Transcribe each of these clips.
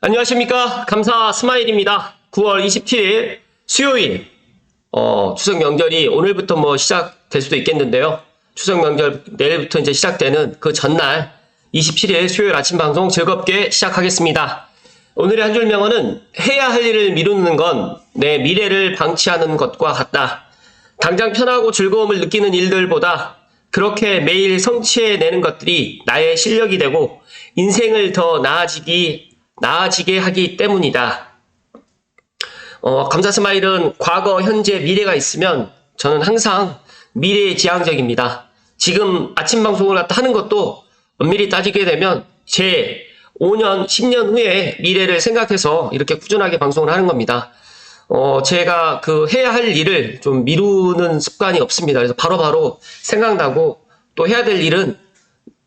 안녕하십니까. 감사 스마일입니다. 9월 27일 수요일 추석 명절이 오늘부터 시작될 수도 있겠는데요. 추석 명절 내일부터 이제 시작되는 그 전날 27일 수요일 아침 방송 즐겁게 시작하겠습니다. 오늘의 한 줄 명언은 해야 할 일을 미루는 건 내 미래를 방치하는 것과 같다. 당장 편하고 즐거움을 느끼는 일들보다 그렇게 매일 성취해내는 것들이 나의 실력이 되고 인생을 더 나아지게 하기 때문이다. 감사 스마일은 과거, 현재, 미래가 있으면 저는 항상 미래에 지향적입니다. 지금 아침 방송을 하는 것도 엄밀히 따지게 되면 제 5년, 10년 후에 미래를 생각해서 이렇게 꾸준하게 방송을 하는 겁니다. 제가 해야 할 일을 좀 미루는 습관이 없습니다. 그래서 바로바로 생각나고 또 해야 될 일은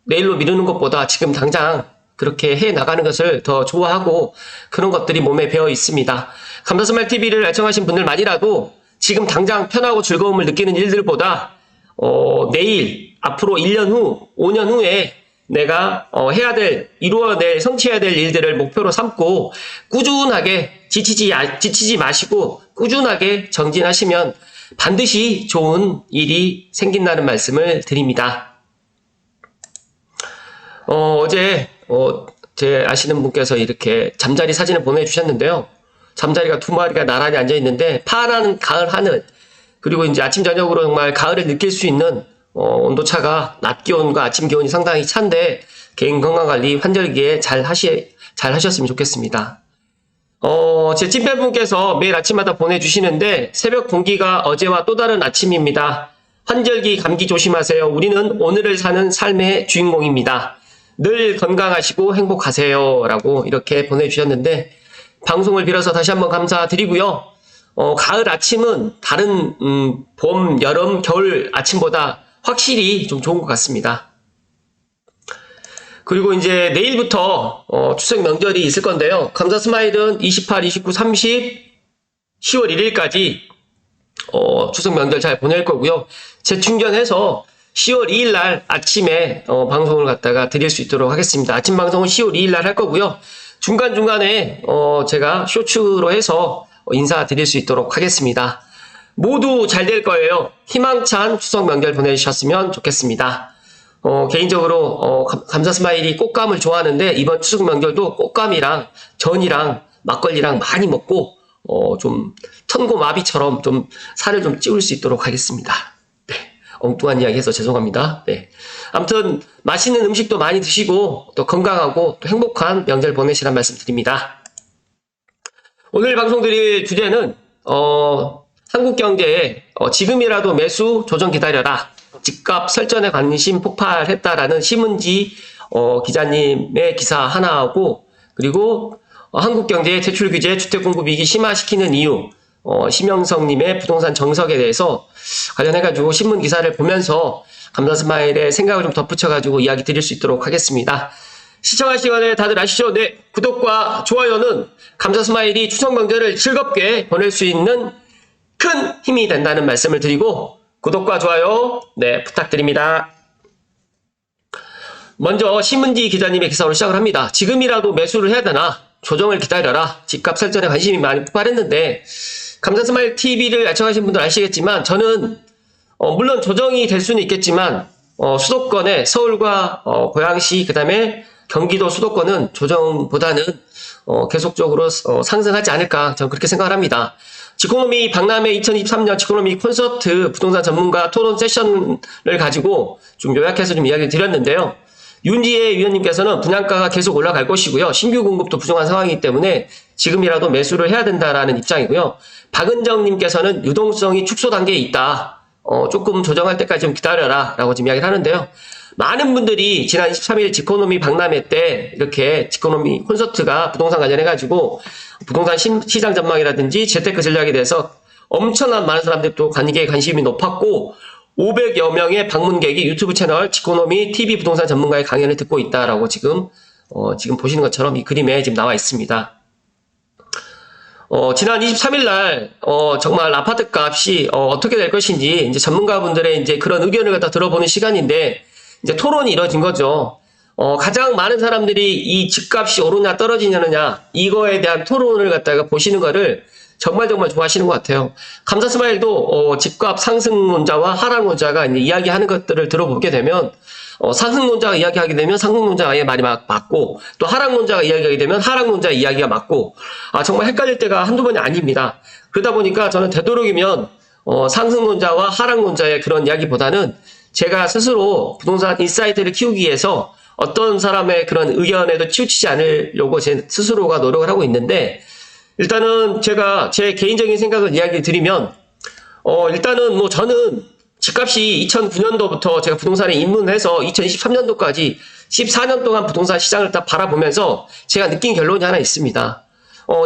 내일로 미루는 것보다 지금 당장 그렇게 해 나가는 것을 더 좋아하고 그런 것들이 몸에 배어 있습니다. 감사스마일 TV를 애청하신 분들만이라도 지금 당장 편하고 즐거움을 느끼는 일들보다 내일, 앞으로 1년 후, 5년 후에 내가 이루어낼, 성취해야 될 일들을 목표로 삼고 꾸준하게 지치지 마시고 꾸준하게 정진하시면 반드시 좋은 일이 생긴다는 말씀을 드립니다. 어제 제 아시는 분께서 이렇게 잠자리 사진을 보내주셨는데요. 잠자리가 두 마리가 나란히 앉아있는데 파란 가을 하늘, 그리고 이제 아침 저녁으로 정말 가을을 느낄 수 있는 온도차가 낮 기온과 아침 기온이 상당히 찬데 개인 건강관리 환절기에 잘 하셨으면 좋겠습니다. 제 찐팬분께서 매일 아침마다 보내주시는데 새벽 공기가 어제와 또 다른 아침입니다. 환절기 감기 조심하세요. 우리는 오늘을 사는 삶의 주인공입니다. 늘 건강하시고 행복하세요. 라고 이렇게 보내주셨는데 방송을 빌어서 다시 한번 감사드리고요. 가을 아침은 다른 봄, 여름, 겨울 아침보다 확실히 좀 좋은 것 같습니다. 그리고 이제 내일부터 추석 명절이 있을 건데요. 감사 스마일은 28, 29, 30, 10월 1일까지 추석 명절 잘 보낼 거고요. 재충전해서 10월 2일 날 아침에 방송을 갖다가 드릴 수 있도록 하겠습니다. 아침 방송은 10월 2일 날 할 거고요. 중간중간에 제가 쇼츠로 해서 인사드릴 수 있도록 하겠습니다. 모두 잘 될 거예요. 희망찬 추석 명절 보내셨으면 좋겠습니다. 개인적으로 감사 스마일이 꽃감을 좋아하는데 이번 추석 명절도 꽃감이랑 전이랑 막걸리랑 많이 먹고 좀 천고마비처럼 좀 살을 좀 찌울 수 있도록 하겠습니다. 네, 엉뚱한 이야기 해서 죄송합니다. 네. 아무튼 맛있는 음식도 많이 드시고 또 건강하고 또 행복한 명절 보내시란 말씀 드립니다. 오늘 방송 드릴 주제는 한국경제에 지금이라도 매수 조정 기다려라. 집값 설전에 관심 폭발했다라는 신문지 기자님의 기사 하나하고, 그리고 한국경제의 대출 규제 주택 공급 위기 심화시키는 이유, 심영성님의 부동산 정석에 대해서 관련해가지고 신문 기사를 보면서 감사 스마일의 생각을 좀 덧붙여가지고 이야기 드릴 수 있도록 하겠습니다. 시청할 시간에 다들 아시죠? 네, 구독과 좋아요는 감사 스마일이 추석 명절을 즐겁게 보낼 수 있는 큰 힘이 된다는 말씀을 드리고 구독과 좋아요 부탁드립니다. 먼저 신문지 기자님의 기사로 시작을 합니다. 지금이라도 매수를 해야 되나? 조정을 기다려라. 집값 설전에 관심이 많이 폭발했는데 감사 스마일 TV를 애청하신 분들 아시겠지만 저는 물론 조정이 될 수는 있겠지만 수도권에 서울과 고양시 그다음에 경기도 수도권은 조정보다는 계속적으로 상승하지 않을까 저는 그렇게 생각을 합니다. 지코노미 박람회 2023년 지코노미 콘서트 부동산 전문가 토론 세션을 가지고 좀 요약해서 좀 이야기를 드렸는데요. 윤지혜 위원님께서는 분양가가 계속 올라갈 것이고요. 신규 공급도 부족한 상황이기 때문에 지금이라도 매수를 해야 된다라는 입장이고요. 박은정님께서는 유동성이 축소 단계에 있다. 조금 조정할 때까지 좀 기다려라 라고 지금 이야기를 하는데요. 많은 분들이 지난 23일 지코노미 박람회 때 이렇게 지코노미 콘서트가 부동산 관련해가지고 부동산 시장 전망이라든지 재테크 전략에 대해서 엄청난 많은 사람들이 또 관심이 높았고 500여 명의 방문객이 유튜브 채널 지코노미 TV 부동산 전문가의 강연을 듣고 있다라고 지금 보시는 것처럼 이 그림에 지금 나와 있습니다. 지난 23일 날, 정말 아파트 값이, 어떻게 될 것인지, 이제 전문가분들의 이제 그런 의견을 갖다 들어보는 시간인데, 이제 토론이 이루어진 거죠. 가장 많은 사람들이 이 집값이 오르냐 떨어지느냐 이거에 대한 토론을 갖다가 보시는 거를 정말 좋아하시는 것 같아요. 감사 스마일도 집값 상승론자와 하락론자가 이제 이야기하는 것들을 들어보게 되면 상승론자가 이야기하게 되면 상승론자가 말이 맞고 또 하락론자가 이야기하게 되면 하락론자의 이야기가 맞고 정말 헷갈릴 때가 한두 번이 아닙니다. 그러다 보니까 저는 되도록이면 상승론자와 하락론자의 그런 이야기보다는 제가 스스로 부동산 인사이트를 키우기 위해서 어떤 사람의 그런 의견에도 치우치지 않으려고 제 스스로가 노력을 하고 있는데, 일단은 제가 제 개인적인 생각을 이야기 드리면, 일단은 뭐 저는 집값이 2009년도부터 제가 부동산에 입문해서 2023년도까지 14년 동안 부동산 시장을 딱 바라보면서 제가 느낀 결론이 하나 있습니다.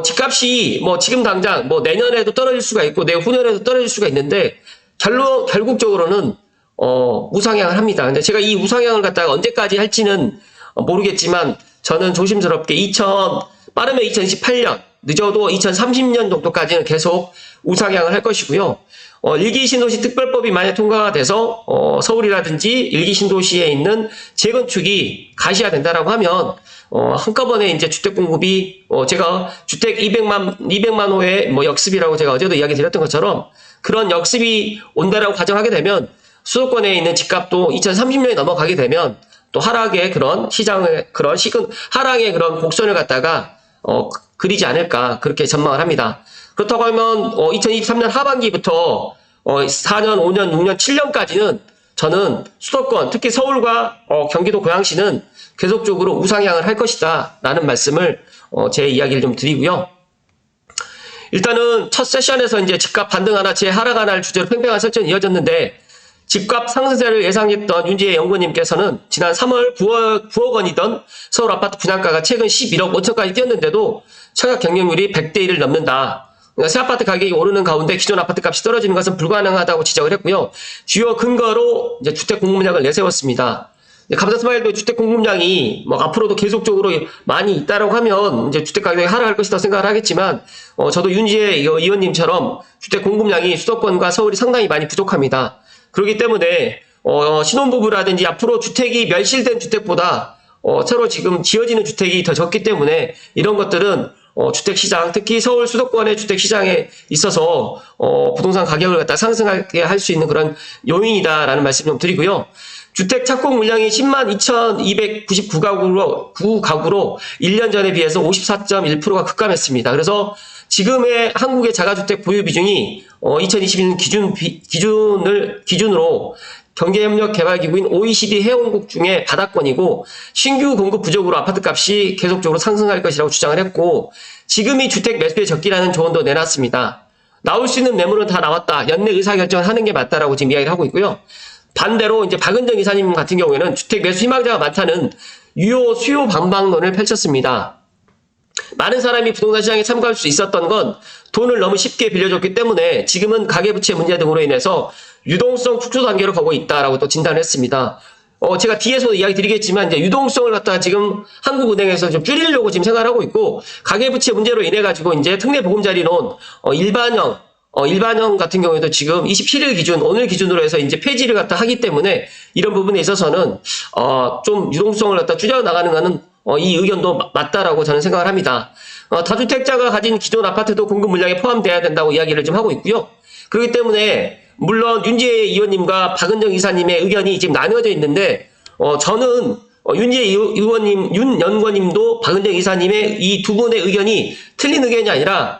집값이 뭐 지금 당장 뭐 내년에도 떨어질 수가 있고 내후년에도 떨어질 수가 있는데, 결국적으로는 우상향을 합니다. 근데 제가 이 우상향을 갖다가 언제까지 할지는 모르겠지만, 저는 조심스럽게 빠르면 2028년, 늦어도 2030년 정도까지는 계속 우상향을 할 것이고요. 일기 신도시 특별법이 만약 통과가 돼서 서울이라든지 일기 신도시에 있는 재건축이 가시화된다라고 하면 한꺼번에 이제 주택 공급이 제가 주택 200만 호의 뭐 역습이라고 제가 어제도 이야기 드렸던 것처럼 그런 역습이 온다라고 가정하게 되면 수도권에 있는 집값도 2030년이 넘어가게 되면 또 하락의 그런 시장의 그런 하락의 그런 곡선을 갖다가 그리지 않을까, 그렇게 전망을 합니다. 그렇다고 하면 2023년 하반기부터 4년, 5년, 6년, 7년까지는 저는 수도권, 특히 서울과 경기도 고양시는 계속적으로 우상향을 할 것이다 라는 말씀을 제 이야기를 좀 드리고요. 일단은 첫 세션에서 이제 집값 반등하나 재하락하나를 주제로 팽팽한 설전이 이어졌는데, 집값 상승세를 예상했던 윤지혜 연구원님께서는 지난 3월 9억 원이던 서울 아파트 분양가가 최근 11억 5천까지 뛰었는데도 청약 경쟁률이 100대 1을 넘는다. 그러니까 새 아파트 가격이 오르는 가운데 기존 아파트 값이 떨어지는 것은 불가능하다고 지적을 했고요. 주요 근거로 이제 주택 공급량을 내세웠습니다. 감사 스마일도 주택 공급량이 뭐 앞으로도 계속적으로 많이 있다라고 하면 이제 주택 가격이 하락할 것이라고 생각을 하겠지만, 저도 윤지혜 의원님처럼 주택 공급량이 수도권과 서울이 상당히 많이 부족합니다. 그렇기 때문에 신혼부부라든지 앞으로 주택이 멸실된 주택보다 새로 지금 지어지는 주택이 더 적기 때문에 이런 것들은 주택시장, 특히 서울 수도권의 주택시장에 있어서 부동산 가격을 갖다 상승하게 할 수 있는 그런 요인이다라는 말씀 좀 드리고요. 주택 착공 물량이 10만 2,299가구로 1년 전에 비해서 54.1%가 급감했습니다. 그래서 지금의 한국의 자가주택 보유 비중이 2021년 기준으로 경제협력개발기구인 OECD 회원국 중에 바닥권이고, 신규 공급 부족으로 아파트값이 계속적으로 상승할 것이라고 주장을 했고, 지금이 주택 매수의 적기라는 조언도 내놨습니다. 나올 수 있는 매물은 다 나왔다, 연내 의사결정을 하는 게 맞다라고 지금 이야기를 하고 있고요. 반대로 이제 박은정 이사님 같은 경우에는 주택 매수 희망자가 많다는 유효 수요 방방론을 펼쳤습니다. 많은 사람이 부동산 시장에 참가할 수 있었던 건 돈을 너무 쉽게 빌려줬기 때문에 지금은 가계부채 문제 등으로 인해서 유동성 축소 단계로 가고 있다라고 또 진단을 했습니다. 제가 뒤에서도 이야기 드리겠지만 이제 유동성을 갖다가 지금 한국은행에서 좀 줄이려고 지금 생각을 하고 있고, 가계부채 문제로 인해 가지고 이제 특례보금자리론 일반형 같은 경우에도 지금 27일 기준, 오늘 기준으로 해서 이제 폐지를 갖다 하기 때문에 이런 부분에 있어서는 좀 유동성을 갖다 줄여 나가는 거는 이 의견도 맞다라고 저는 생각을 합니다. 다주택자가 가진 기존 아파트도 공급 물량에 포함돼야 된다고 이야기를 좀 하고 있고요. 그렇기 때문에 물론 윤지혜 의원님과 박은정 이사님의 의견이 지금 나뉘어져 있는데, 저는 윤지혜 의원님, 윤 연구원님도 박은정 이사님의 이 두 분의 의견이 틀린 의견이 아니라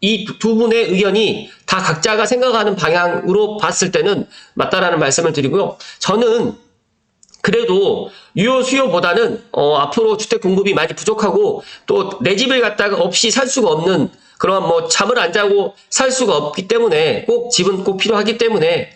이 두 분의 의견이 다 각자가 생각하는 방향으로 봤을 때는 맞다라는 말씀을 드리고요. 저는 그래도 유효 수요보다는 앞으로 주택 공급이 많이 부족하고 또 내 집을 갖다가 없이 살 수가 없는 그런 뭐 잠을 안 자고 살 수가 없기 때문에 꼭 집은 꼭 필요하기 때문에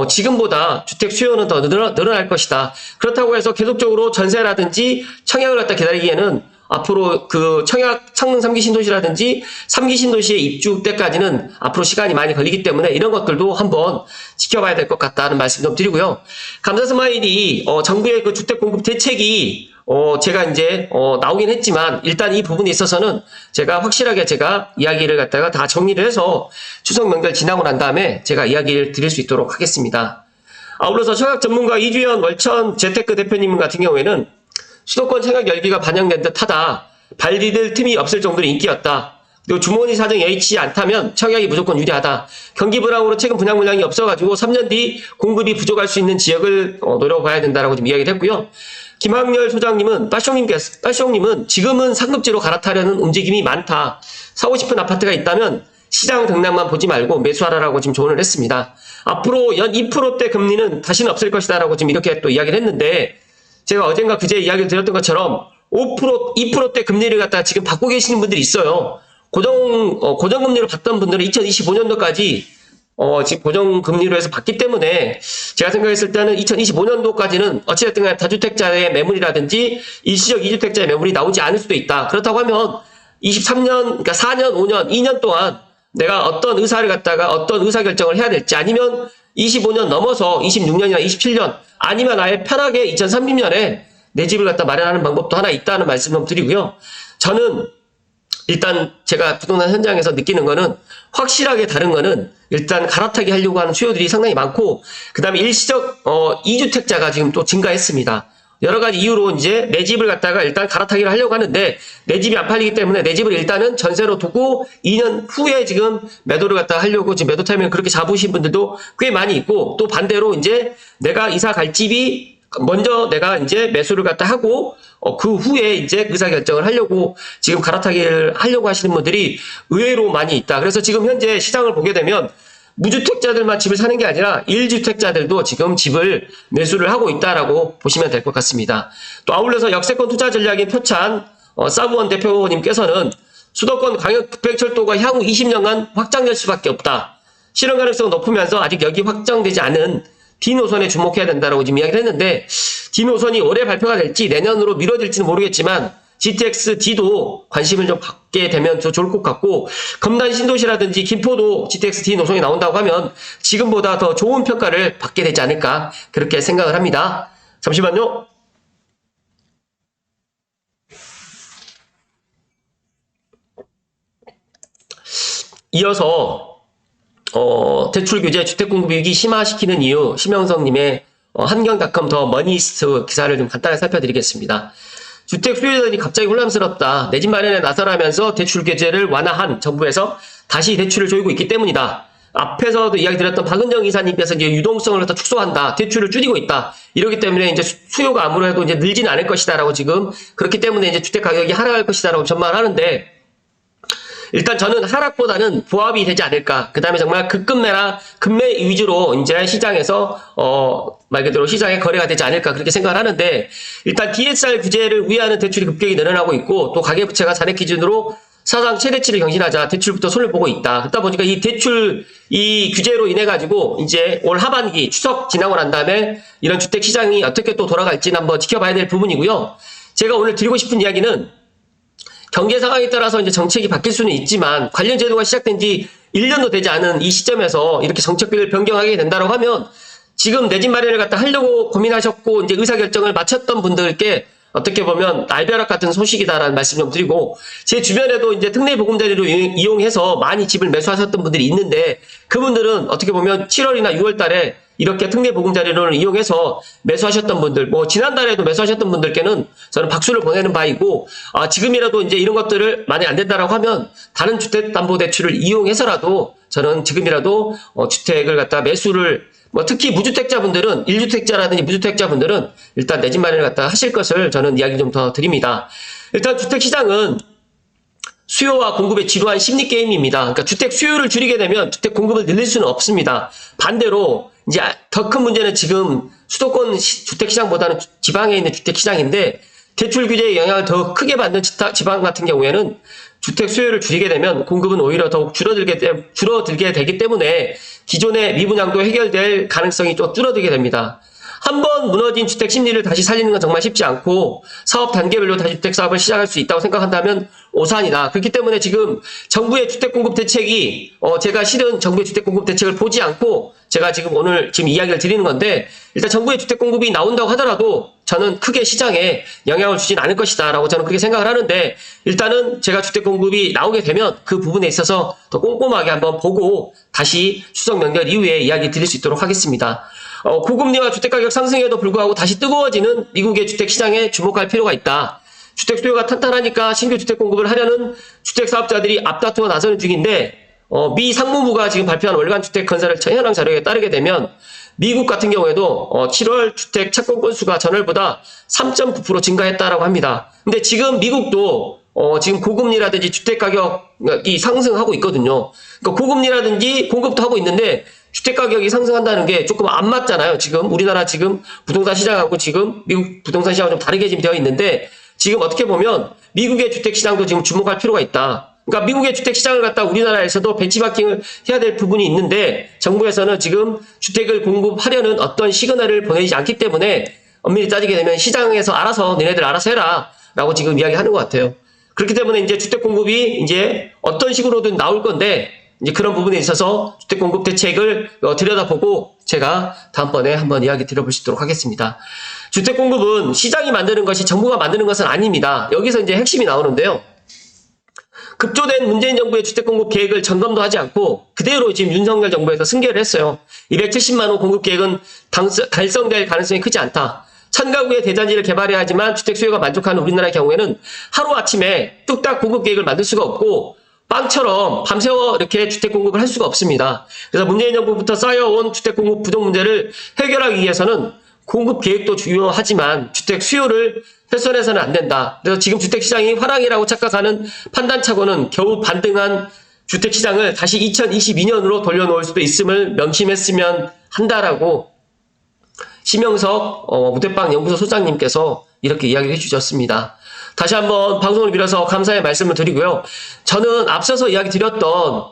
지금보다 주택 수요는 더 늘어날 것이다. 그렇다고 해서 계속적으로 전세라든지 청약을 갖다 기다리기에는 앞으로 그 창릉 3기 신도시라든지 3기 신도시의 입주 때까지는 앞으로 시간이 많이 걸리기 때문에 이런 것들도 한번 지켜봐야 될 것 같다는 말씀 좀 드리고요. 감사 스마일이 정부의 그 주택 공급 대책이 제가 이제 나오긴 했지만 일단 이 부분에 있어서는 제가 확실하게 제가 이야기를 갖다가 다 정리를 해서 추석 명절 지나고 난 다음에 제가 이야기를 드릴 수 있도록 하겠습니다. 아울러서 청약 전문가 이주연 월천 재테크 대표님 같은 경우에는 수도권 생각 열기가 반영된 듯하다. 발 디딜 틈이 없을 정도로 인기였다. 그리고 주머니 사정이 여의치 않다면 청약이 무조건 유리하다. 경기 불황으로 최근 분양 물량이 없어가지고 3년 뒤 공급이 부족할 수 있는 지역을 노려봐야 된다라고 좀 이야기를 했고요. 김학렬 소장님은 빠숑님은 지금은 상급지로 갈아타려는 움직임이 많다. 사고 싶은 아파트가 있다면 시장 등락만 보지 말고 매수하라라고 지금 조언을 했습니다. 앞으로 연 2%대 금리는 다시는 없을 것이다라고 지금 이렇게 또 이야기를 했는데 제가 어젠가 그제 이야기를 드렸던 것처럼 5%, 2%대 금리를 갖다가 지금 받고 계시는 분들이 있어요. 고정금리로 받던 분들은 2025년도까지 지금 고정금리로 해서 받기 때문에 제가 생각했을 때는 2025년도까지는 어찌됐든 간에 다주택자의 매물이라든지 일시적 2주택자의 매물이 나오지 않을 수도 있다. 그렇다고 하면 23년, 그러니까 4년, 5년, 2년 동안 내가 어떤 의사결정을 해야 될지 아니면 25년 넘어서 26년이나 27년 아니면 아예 편하게 2030년에 내 집을 갖다 마련하는 방법도 하나 있다는 말씀 좀 드리고요. 저는 일단 제가 부동산 현장에서 느끼는 거는 확실하게 다른 거는 일단 갈아타기 하려고 하는 수요들이 상당히 많고 그 다음에 일시적 2주택자가 지금 또 증가했습니다. 여러 가지 이유로 이제 내 집을 갖다가 일단 갈아타기를 하려고 하는데 내 집이 안 팔리기 때문에 내 집을 일단은 전세로 두고 2년 후에 지금 매도를 갖다 하려고 지금 매도 타이밍을 그렇게 잡으신 분들도 꽤 많이 있고 또 반대로 이제 내가 이사 갈 집이 먼저 내가 이제 매수를 갖다 하고 그 후에 이제 의사결정을 하려고 지금 갈아타기를 하려고 하시는 분들이 의외로 많이 있다. 그래서 지금 현재 시장을 보게 되면 무주택자들만 집을 사는 게 아니라 1주택자들도 지금 집을 매수를 하고 있다라고 보시면 될 것 같습니다. 또 아울러서 역세권 투자 전략인 표찬 사무원 대표님께서는 수도권 광역 급행철도가 향후 20년간 확장될 수밖에 없다. 실현 가능성은 높으면서 아직 여기 확장되지 않은 D노선에 주목해야 된다라고 지금 이야기를 했는데 D노선이 올해 발표가 될지 내년으로 미뤄질지는 모르겠지만 GTX D도 관심을 좀 갖게 되면 더 좋을 것 같고 검단 신도시라든지 김포도 GTX D 노선이 나온다고 하면 지금보다 더 좋은 평가를 받게 되지 않을까 그렇게 생각을 합니다. 잠시만요. 이어서 대출 규제 주택 공급 위기 심화시키는 이유 심영성님의 한경닷컴 더 머니스트 기사를 좀 간단히 살펴드리겠습니다. 주택 수요자들이 갑자기 혼란스럽다. 내 집 마련에 나서라면서 대출 규제를 완화한 정부에서 다시 대출을 조이고 있기 때문이다. 앞에서도 이야기 드렸던 박은정 이사님께서 이제 유동성을 갖다 축소한다. 대출을 줄이고 있다. 이러기 때문에 이제 수요가 아무래도 이제 늘지는 않을 것이다라고 지금 그렇기 때문에 이제 주택 가격이 하락할 것이다라고 전망을 하는데 일단 저는 하락보다는 보합이 되지 않을까. 그 다음에 정말 급급매나 급매 위주로 이제 시장에서, 말 그대로 시장에 거래가 되지 않을까. 그렇게 생각을 하는데, 일단 DSR 규제를 위하는 대출이 급격히 늘어나고 있고, 또 가계부채가 잔액 기준으로 사상 최대치를 경신하자 대출부터 손을 보고 있다. 그러다 보니까 이 규제로 인해가지고, 이제 올 하반기 추석 지나고 난 다음에 이런 주택 시장이 어떻게 또 돌아갈지는 한번 지켜봐야 될 부분이고요. 제가 오늘 드리고 싶은 이야기는, 경제 상황에 따라서 이제 정책이 바뀔 수는 있지만 관련 제도가 시작된 지 1년도 되지 않은 이 시점에서 이렇게 정책을 변경하게 된다고 하면 지금 내 집 마련을 갖다 하려고 고민하셨고 이제 의사결정을 마쳤던 분들께 어떻게 보면 날벼락 같은 소식이다라는 말씀 좀 드리고 제 주변에도 이제 특례보금자리로 이용해서 많이 집을 매수하셨던 분들이 있는데 그분들은 어떻게 보면 7월이나 6월 달에 이렇게 특례보금자리를 이용해서 매수하셨던 분들, 뭐 지난달에도 매수하셨던 분들께는 저는 박수를 보내는 바이고 지금이라도 이제 이런 것들을 만약 안 된다라고 하면 다른 주택담보대출을 이용해서라도 저는 지금이라도 주택을 갖다 매수를 뭐 특히 무주택자분들은 1주택자라든지 무주택자분들은 일단 내 집 마련을 갖다 하실 것을 저는 이야기 좀 더 드립니다. 일단 주택시장은 수요와 공급의 지루한 심리 게임입니다. 그러니까 주택 수요를 줄이게 되면 주택 공급을 늘릴 수는 없습니다. 반대로 이제 더 큰 문제는 지금 수도권 주택 시장보다는 지방에 있는 주택 시장인데 대출 규제의 영향을 더 크게 받는 지방 같은 경우에는 주택 수요를 줄이게 되면 공급은 오히려 더욱 줄어들게 되기 때문에 기존의 미분양도 해결될 가능성이 좀 줄어들게 됩니다. 한번 무너진 주택 심리를 다시 살리는 건 정말 쉽지 않고 사업 단계별로 다시 주택 사업을 시작할 수 있다고 생각한다면 오산이다. 그렇기 때문에 지금 정부의 주택 공급 대책이 제가 실은 정부의 주택 공급 대책을 보지 않고 제가 지금 오늘 이야기를 드리는 건데 일단 정부의 주택 공급이 나온다고 하더라도 저는 크게 시장에 영향을 주진 않을 것이다 라고 저는 그렇게 생각을 하는데 일단은 제가 주택 공급이 나오게 되면 그 부분에 있어서 더 꼼꼼하게 한번 보고 다시 추석 명절 이후에 이야기 드릴 수 있도록 하겠습니다. 고금리와 주택가격 상승에도 불구하고 다시 뜨거워지는 미국의 주택시장에 주목할 필요가 있다. 주택 수요가 탄탄하니까 신규 주택 공급을 하려는 주택 사업자들이 앞다투어 나서는 중인데 미 상무부가 지금 발표한 월간 주택 건설 현황 자료에 따르게 되면 미국 같은 경우에도 7월 주택 착공 건수가 전월보다 3.9% 증가했다라고 합니다. 근데 지금 미국도 지금 고금리라든지 주택 가격이 상승하고 있거든요. 그러니까 고금리라든지 공급도 하고 있는데 주택 가격이 상승한다는 게 조금 안 맞잖아요. 지금 우리나라 지금 부동산 시장하고 지금 미국 부동산 시장하고 좀 다르게 지금 되어 있는데 지금 어떻게 보면 미국의 주택 시장도 지금 주목할 필요가 있다. 그러니까 미국의 주택 시장을 갖다 우리나라에서도 벤치마킹을 해야 될 부분이 있는데 정부에서는 지금 주택을 공급하려는 어떤 시그널을 보내지 않기 때문에 엄밀히 따지게 되면 시장에서 알아서 너네들 알아서 해라 라고 지금 이야기하는 것 같아요. 그렇기 때문에 이제 주택 공급이 이제 어떤 식으로든 나올 건데 이제 그런 부분에 있어서 주택 공급 대책을 들여다보고 제가 다음번에 한번 이야기 드려볼 수 있도록 하겠습니다. 주택 공급은 시장이 만드는 것이 정부가 만드는 것은 아닙니다. 여기서 이제 핵심이 나오는데요. 급조된 문재인 정부의 주택 공급 계획을 점검도 하지 않고 그대로 지금 윤석열 정부에서 승계를 했어요. 270만 호 공급 계획은 달성될 가능성이 크지 않다. 1000가구의 대단지를 개발해야 하지만 주택 수요가 만족하는 우리나라의 경우에는 하루아침에 뚝딱 공급 계획을 만들 수가 없고 빵처럼 밤새워 이렇게 주택 공급을 할 수가 없습니다. 그래서 문재인 정부부터 쌓여온 주택 공급 부족 문제를 해결하기 위해서는 공급 계획도 중요하지만 주택 수요를 훼손해서는 안 된다. 그래서 지금 주택시장이 화랑이라고 착각하는 판단착오는 겨우 반등한 주택시장을 다시 2022년으로 돌려놓을 수도 있음을 명심했으면 한다라고 심영석 무대빵 연구소 소장님께서 이렇게 이야기를 해주셨습니다. 다시 한번 방송을 빌어서 감사의 말씀을 드리고요. 저는 앞서서 이야기 드렸던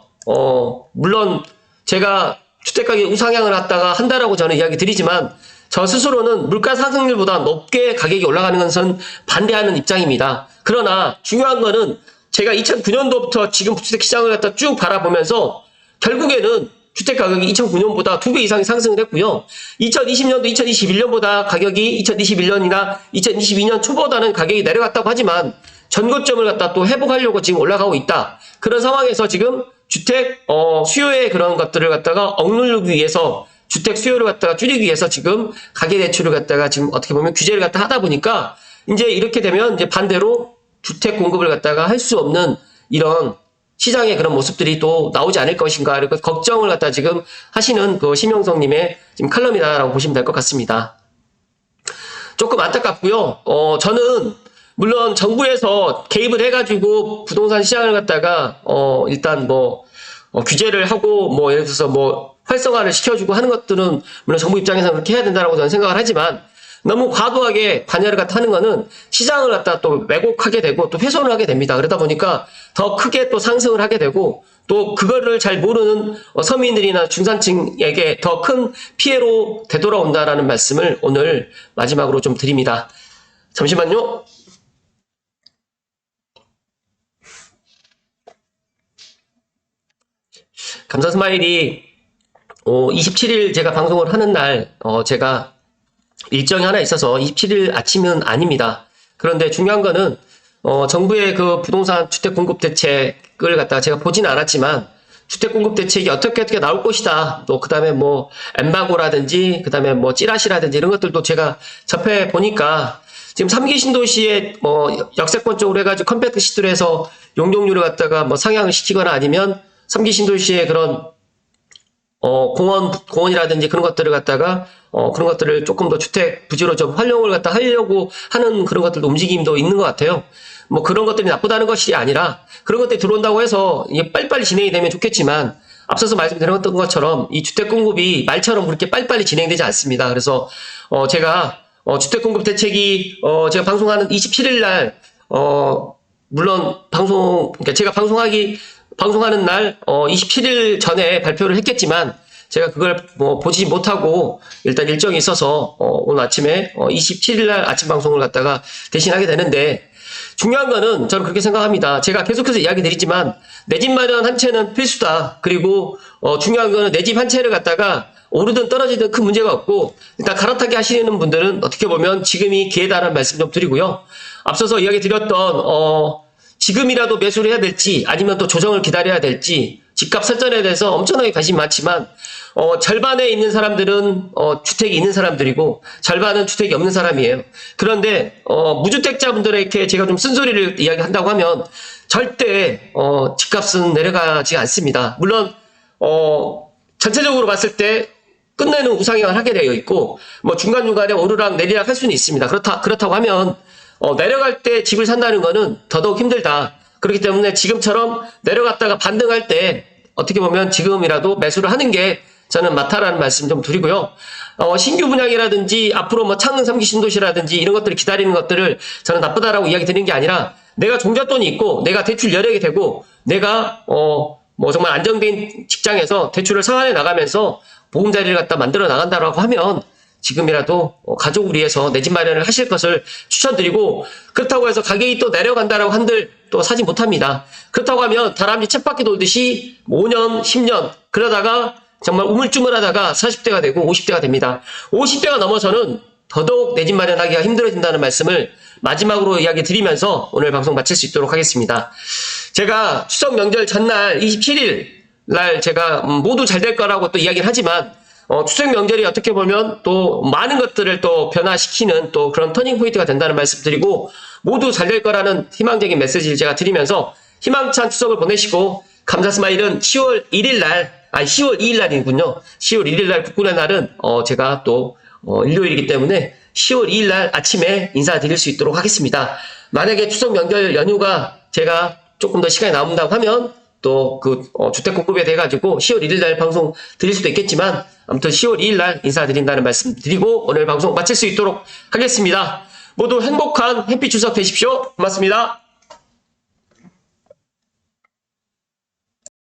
물론 제가 주택가격 우상향을 갖다가 한다라고 저는 이야기 드리지만 저 스스로는 물가 상승률보다 높게 가격이 올라가는 것은 반대하는 입장입니다. 그러나 중요한 거는 제가 2009년도부터 지금 주택시장을 갖다 쭉 바라보면서 결국에는 주택가격이 2009년보다 2배 이상이 상승을 했고요. 2020년도, 2021년보다 가격이 2021년이나 2022년 초보다는 가격이 내려갔다고 하지만 전고점을 갖다 또 회복하려고 지금 올라가고 있다. 그런 상황에서 지금 주택 수요의 그런 것들을 갖다가 억누르기 위해서 주택 수요를 갖다가 줄이기 위해서 지금 가계대출을 갖다가 지금 어떻게 보면 규제를 갖다 하다 보니까 이제 이렇게 되면 이제 반대로 주택 공급을 갖다가 할 수 없는 이런 시장의 그런 모습들이 또 나오지 않을 것인가 이렇게 걱정을 갖다 지금 하시는 그 심영성님의 지금 칼럼이다라고 보시면 될 것 같습니다. 조금 안타깝고요. 저는 물론 정부에서 개입을 해가지고 부동산 시장을 갖다가 일단 규제를 하고 예를 들어서 활성화를 시켜주고 하는 것들은 물론 정부 입장에서는 그렇게 해야 된다고 저는 생각을 하지만 너무 과도하게 관여를 갖다 하는 거는 시장을 갖다 또 왜곡하게 되고 또 훼손을 하게 됩니다. 그러다 보니까 더 크게 또 상승을 하게 되고 또 그거를 잘 모르는 서민들이나 중산층에게 더 큰 피해로 되돌아온다라는 말씀을 오늘 마지막으로 좀 드립니다. 잠시만요. 감사 스마일이 27일 제가 방송을 하는 날 제가 일정이 하나 있어서 27일 아침은 아닙니다. 그런데 중요한 거는 정부의 그 부동산 주택 공급 대책을 갖다가 제가 보지는 않았지만 주택 공급 대책이 어떻게 나올 것이다. 또 그다음에 엠바고라든지 그다음에 찌라시라든지 이런 것들도 제가 접해 보니까 지금 3기 신도시에 역세권 쪽으로 해가지고 컴팩트 시도를 해서 용적률을 갖다가 상향을 시키거나 아니면 3기 신도시의 그런 공원이라든지 그런 것들을 갖다가 그런 것들을 조금 더 주택 부지로 좀 활용을 갖다 하려고 하는 그런 것들도 움직임도 있는 것 같아요. 그런 것들이 나쁘다는 것이 아니라 그런 것들이 들어온다고 해서 이게 빨리빨리 진행이 되면 좋겠지만 앞서서 말씀드렸던 것처럼 이 주택 공급이 말처럼 그렇게 빨리빨리 진행되지 않습니다. 그래서 제가 주택 공급 대책이 제가 방송하는 27일 날 물론 그러니까 제가 방송하는 날 27일 전에 발표를 했겠지만 제가 그걸 보지 못하고 일단 일정이 있어서 오늘 아침에 27일 날 아침 방송을 갖다가 대신하게 되는데 중요한 거는 저는 그렇게 생각합니다. 제가 계속해서 이야기 드리지만 내 집 마련 한 채는 필수다. 그리고 중요한 거는 내 집 한 채를 갖다가 오르든 떨어지든 큰 문제가 없고 일단 갈아타기 하시는 분들은 어떻게 보면 지금이 기회다라는 말씀 좀 드리고요. 앞서서 이야기 드렸던 지금이라도 매수를 해야 될지 아니면 또 조정을 기다려야 될지 집값 설정에 대해서 엄청나게 관심이 많지만 절반에 있는 사람들은 주택이 있는 사람들이고 절반은 주택이 없는 사람이에요. 그런데 무주택자분들에게 제가 좀 쓴소리를 이야기한다고 하면 절대 집값은 내려가지 않습니다. 물론 전체적으로 봤을 때 끝내는 우상향을 하게 되어 있고 뭐 중간중간에 오르락 내리락 할 수는 있습니다. 그렇다고 하면 내려갈 때 집을 산다는 거는 더더욱 힘들다. 그렇기 때문에 지금처럼 내려갔다가 반등할 때 어떻게 보면 지금이라도 매수를 하는 게 저는 맞다라는 말씀 좀 드리고요. 신규 분양이라든지 앞으로 뭐 창릉 3기 신도시라든지 이런 것들을 기다리는 것들을 저는 나쁘다라고 이야기 드리는 게 아니라 내가 종잣돈이 있고 내가 대출 여력이 되고 내가 뭐 정말 안정된 직장에서 대출을 상환해 나가면서 보금자리를 갖다 만들어 나간다라고 하면 지금이라도 가족을 위해서 내 집 마련을 하실 것을 추천드리고 그렇다고 해서 가격이 또 내려간다라고 한들 또 사지 못합니다. 그렇다고 하면 다람쥐 쳇바퀴 돌듯이 5년, 10년 그러다가 정말 우물쭈물하다가 40대가 되고 50대가 됩니다. 50대가 넘어서는 더더욱 내 집 마련하기가 힘들어진다는 말씀을 마지막으로 이야기 드리면서 오늘 방송 마칠 수 있도록 하겠습니다. 제가 추석 명절 전날 27일 날 제가 모두 잘 될 거라고 또 이야기를 하지만 추석 명절이 어떻게 보면 또 많은 것들을 또 변화시키는 또 그런 터닝 포인트가 된다는 말씀 드리고 모두 잘 될 거라는 희망적인 메시지를 제가 드리면서 희망찬 추석을 보내시고 감사 스마일은 10월 1일 날 10월 2일 날이군요. 10월 1일 날 국군의 날은 제가 또 일요일이기 때문에 10월 2일 날 아침에 인사드릴 수 있도록 하겠습니다. 만약에 추석 명절 연휴가 제가 조금 더 시간이 남는다고 하면 또 그 주택공급에 대해 가지고 10월 1일 날 방송 드릴 수도 있겠지만 아무튼 10월 2일 날 인사드린다는 말씀 드리고 오늘 방송 마칠 수 있도록 하겠습니다. 모두 행복한 해피 추석 되십시오. 고맙습니다.